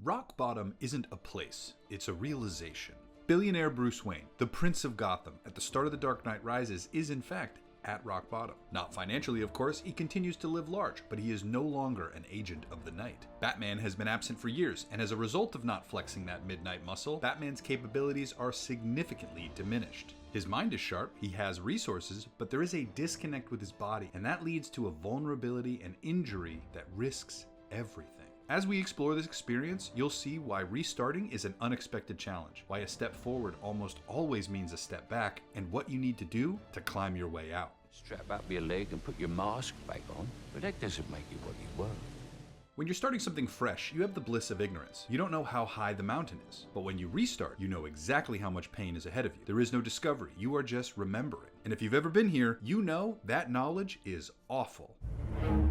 Rock bottom isn't a place, it's a realization. Billionaire Bruce Wayne, the Prince of Gotham, at the start of The Dark Knight Rises, is in fact at rock bottom. Not financially, of course, he continues to live large, but he is no longer an agent of the night. Batman has been absent for years, and as a result of not flexing that midnight muscle, Batman's capabilities are significantly diminished. His mind is sharp, he has resources, but there is a disconnect with his body, and that leads to a vulnerability and injury that risks everything. As we explore this experience, you'll see why restarting is an unexpected challenge, why a step forward almost always means a step back, and what you need to do to climb your way out. Strap up your leg and put your mask back on, but that doesn't make you what you were. When you're starting something fresh, you have the bliss of ignorance. You don't know how high the mountain is. But when you restart, you know exactly how much pain is ahead of you. There is no discovery, you are just remembering. And if you've ever been here, you know that knowledge is awful.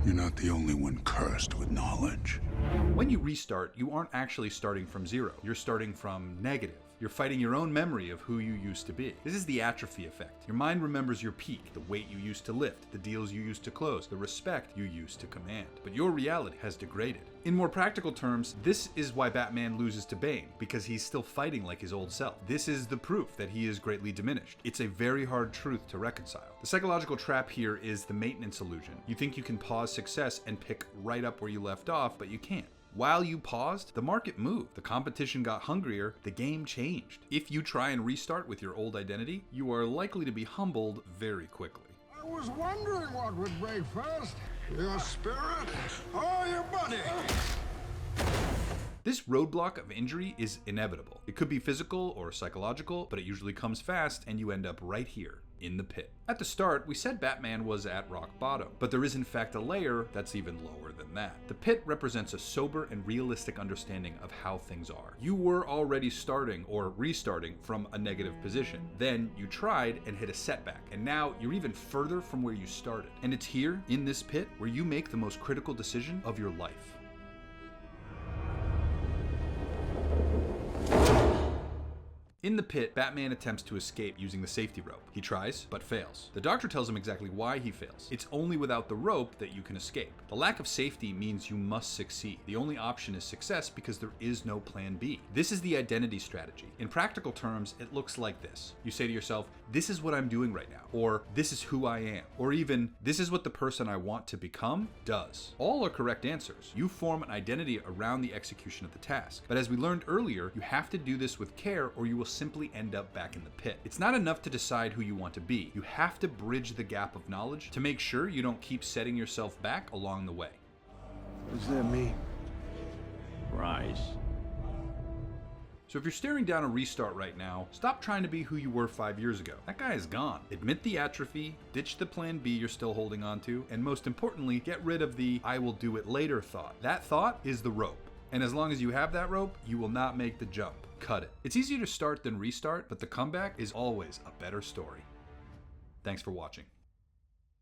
You're not the only one cursed with knowledge. When you restart, you aren't actually starting from zero. You're starting from negative. You're fighting your own memory of who you used to be. This is the atrophy effect. Your mind remembers your peak, the weight you used to lift, the deals you used to close, the respect you used to command. But your reality has degraded. In more practical terms, this is why Batman loses to Bane, because he's still fighting like his old self. This is the proof that he is greatly diminished. It's a very hard truth to reconcile. The psychological trap here is the maintenance illusion. You think you can pause success and pick right up where you left off, but you can't. While you paused, the market moved, the competition got hungrier, the game changed. If you try and restart with your old identity, you are likely to be humbled very quickly. I was wondering what would break first, your spirit or your body. This roadblock of injury is inevitable. It could be physical or psychological, but it usually comes fast and you end up right here, in the pit. At the start, we said Batman was at rock bottom, but there is in fact a layer that's even lower than that. The pit represents a sober and realistic understanding of how things are. You were already starting or restarting from a negative position. Then you tried and hit a setback, and now you're even further from where you started. And it's here, in this pit, where you make the most critical decision of your life. In the pit, Batman attempts to escape using the safety rope. He tries, but fails. The doctor tells him exactly why he fails. It's only without the rope that you can escape. The lack of safety means you must succeed. The only option is success because there is no plan B. This is the identity strategy. In practical terms, it looks like this. You say to yourself, this is what I'm doing right now, or this is who I am, or even this is what the person I want to become does. All are correct answers. You form an identity around the execution of the task. But as we learned earlier, you have to do this with care or you will simply end up back in the pit. It's not enough to decide who you want to be. You have to bridge the gap of knowledge to make sure you don't keep setting yourself back along the way. What does that mean? Rise. So if you're staring down a restart right now, stop trying to be who you were 5 years ago. That guy is gone. Admit the atrophy, ditch the plan B you're still holding on to, and most importantly, get rid of the I will do it later thought. That thought is the rope. And as long as you have that rope, you will not make the jump. Cut it. It's easier to start than restart, but the comeback is always a better story. Thanks for watching.